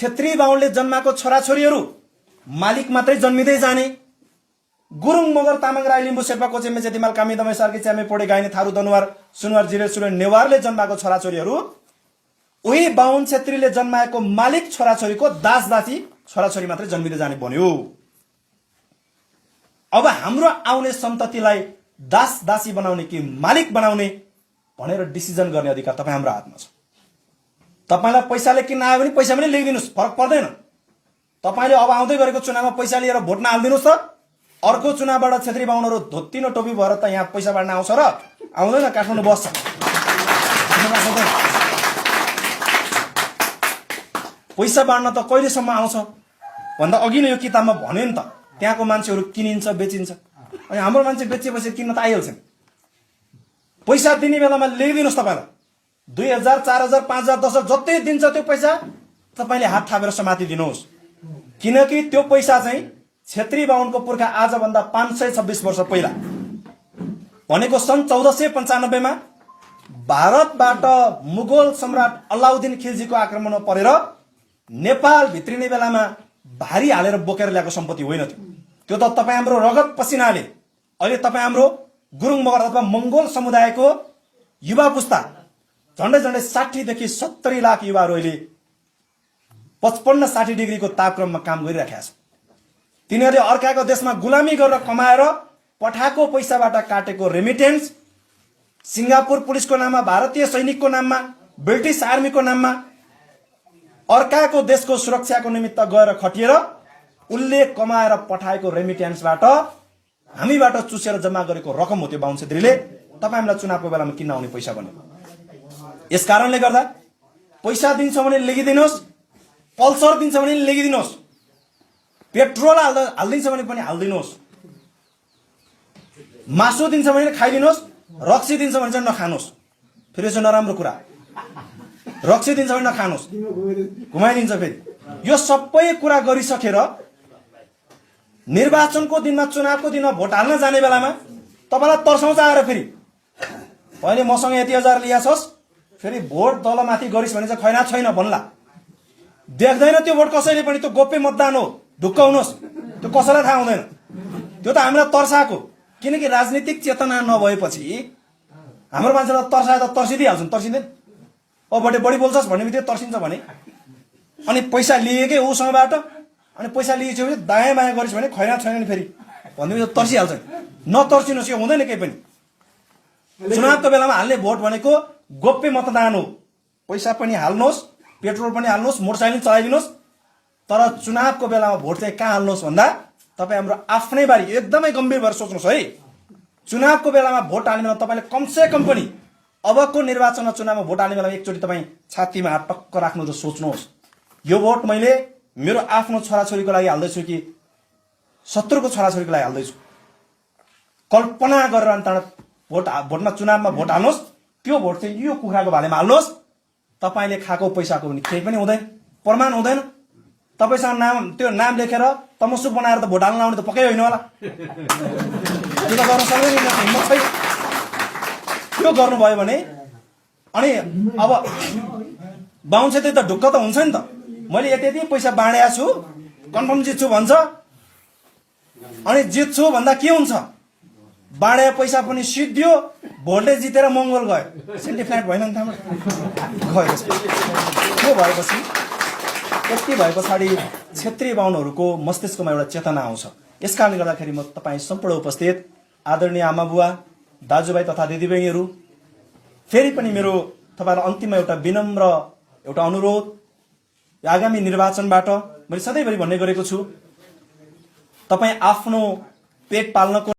क्षेत्री बाहुनले जन्माको छोराछोरीहरू मालिक मात्रै जन्मिँदै जाने, गुरुङ मगर तामाङ राई लिम्बू शेर्पा कोचे मेचे दिमाल कामी दमै सार्की च्यामे पोडे गाइने थारू दनुवार सुनवार जिरे सुरे नेवारले जन्माएको छोराछोरीहरू उही बाहुन क्षेत्रीले जन्माएको मालिक छोराछोरीको दासदासी छोराछोरी मात्रै जन्मिँदै जाने बन्यो। अब हाम्रो आउने सन्ततिलाई दासदासी बनाउने कि मालिक बनाउने भनेर डिसिजन गर्ने अधिकार तपाईँ हाम्रो हातमा छ। तपाईलाई पैसाले किन्न आयो भने पैसा पनि लेखिदिनुस्, फरक पर्दैन। तपाईले अब आउँदै गरेको चुनावमा पैसा लिएर भोट नहाल्दिनुस् त अर्को चुनावबाट क्षेत्री बाहुनहरू धोत्ती न टोपी भएर त यहाँ पैसा बाँड्न आउँछ र आउँदैन, काठमाडौँ बस्छ। पैसा बाँड्न त कहिलेसम्म आउँछ भन्दा अघि नै यो किताबमा भन्यो नि त, त्यहाँको मान्छेहरू किनिन्छ बेचिन्छ, अनि हाम्रो मान्छे बेचेपछि किन्न त आइहाल्छ नि। पैसा दिने बेलामा लेखिदिनुस्, तपाईलाई 2000 4000 5000 10,000 जति दिन्छ त्यो पैसा तपाईले हात थापेर समाति दिनुहोस्, किनकि त्यो पैसा चाहिँ क्षेत्री बाहुनको पुर्खा आजभन्दा 526 वर्ष पहिला भनेको सन् 1495 मा भारतबाट मुगल सम्राट अलाउद्दिन खिलजीको आक्रमणमा परेर नेपाल भित्रिने बेलामा भारी हालेर बोकेर ल्याएको सम्पत्ति होइन त्यो त तपाईँ हाम्रो रगत पसिनाले अहिले तपाईँ हाम्रो गुरुङ मगर अथवा मंगोल समुदायको युवा पुस्ता झन्डै झन्डै 60 देखि 70 लाख युवाहरू अहिले 55-60 डिग्रीको तापक्रममा काम गरिराखेका छन्। तिनीहरूले अर्काको देशमा गुलामी गरेर कमाएर पठाएको पैसाबाट काटेको रेमिटेन्स सिंगापुर पुलिसको नाममा, भारतीय सैनिकको नाममा, ब्रिटिस आर्मीको नाममा अर्काको देशको सुरक्षाको निमित्त गएर खटिएर उनले कमाएर पठाएको रेमिटेन्सबाट हामीबाट चुसेर जम्मा गरेको रकम हो त्यो बाहुन क्षेत्रीले तपाईलाई चुनावको बेलामा किन्न आउने पैसा बन्यो। यस कारणले गर्दा पैसा दिन्छ भने लेखिदिनुहोस्, पल्सर दिन्छ भने लेखिदिनुहोस्, पेट्रोल हाल्दिन्छ भने पनि हाल्दिनुहोस्, मासु दिन्छ भने खाइदिनुहोस्, रक्सी दिन्छ भने चाहिँ नखानुहोस्। फेरि चाहिँ नराम्रो कुरा, रक्सी दिन्छ भने नखानुहोस्, घुमाइदिन्छ। फेरि यो सबै कुरा गरिसकेर निर्वाचनको दिनमा चुनावको दिनमा भोट हाल्न जाने बेलामा तपाईलाई तर्साउँछ आएर फेरि अहिले मसँग यति हजार लिएछस्, फेरि भोट दलमाथि गरिस् भने चाहिँ खैना छैन भन्ला। देख्दैन त्यो भोट कसैले पनि, त्यो गोप्य मतदान हो, ढुक्क हुनुहोस्, त्यो कसैलाई थाहा हुँदैन। त्यो त हामीलाई तर्साएको, किनकि राजनीतिक चेतना नभएपछि हाम्रो मान्छेलाई तर्साए त तर्सिदिइहाल्छन्, तर्सिँदैन। ओ बढी बोल्छस् भन्ने बित्तिकै तर्सिन्छ भने अनि पैसा लिएकै उसँगबाट अनि पैसा लिएपछि दायाँ बायाँ गरिस् भने खैना छैन नि फेरि भन्ने बित्तिकै तर्सिहाल्छ। नतर्सिनुहोस्, यो हुँदैन केही पनि। चुनावको बेलामा हाल्ने भोट भनेको गोप्य मतदान हो। पैसा पनि हाल्नुहोस्, पेट्रोल पनि हाल्नुहोस्, मोटरसाइकल चलाइदिनुहोस्, तर चुनावको बेलामा भोट चाहिँ कहाँ हाल्नुहोस् भन्दा तपाईँ हाम्रो आफ्नै बारी एकदमै गम्भीर भएर सोच्नुहोस् है। चुनावको बेलामा भोट हाल्ने बेला तपाईँले कमसे कम पनि अबको निर्वाचनमा चुनावमा भोट हाल्ने बेलामा एकचोटि तपाईँ छातीमा हात टक्क राख्नु र सोच्नुहोस्, यो भोट मैले मेरो आफ्नो छोराछोरीको लागि हाल्दैछु कि शत्रुको छोराछोरीको लागि हाल्दैछु। कल्पना गरेर अन्त भोटमा चुनावमा भोट हाल्नुहोस्, त्यो भोट चाहिँ यो कुखुराको भालेमा हाल्नुहोस्, तपाईँले खाएको पैसाको पनि केही पनि हुँदैन, प्रमाण हुँदैन। तपाईँसँग नाम त्यो नाम लेखेर तमसुक बनाएर त भोट हाल्न आउने त पक्कै होइन होला, त्यो त गर्न सक्दैन, हिम्मत छैन। त्यो गर्नुभयो भने अनि अब बाहुन क्षेत्री त ढुक्क त हुन्छ नि त, मैले यति यति पैसा बाँडेको छु, कन्फर्म जित्छु भन्छ, अनि जित्छु भन्दा के हुन्छ, बाँडे पैसा पनि सिद्धियो, भोटले जितेर मङ्गोल गयो, सेन्टिफ्लाइट भएन नि त्यहाँबाट गएपछि। त्यो भएपछि यति भए पछाडि क्षेत्री बाहुनहरूको मस्तिष्कमा एउटा चेतना आउँछ। यस कारणले गर्दाखेरि म तपाईँ सम्पूर्ण उपस्थित आदरणीय आमा बुवा, दाजुभाइ तथा दिदीबहिनीहरू, फेरि पनि मेरो तपाईँलाई अन्तिममा एउटा विनम्र एउटा अनुरोध, आगामी निर्वाचनबाट मैले सधैँभरि भन्ने गरेको छु, तपाईँ आफ्नो पेट पाल्नको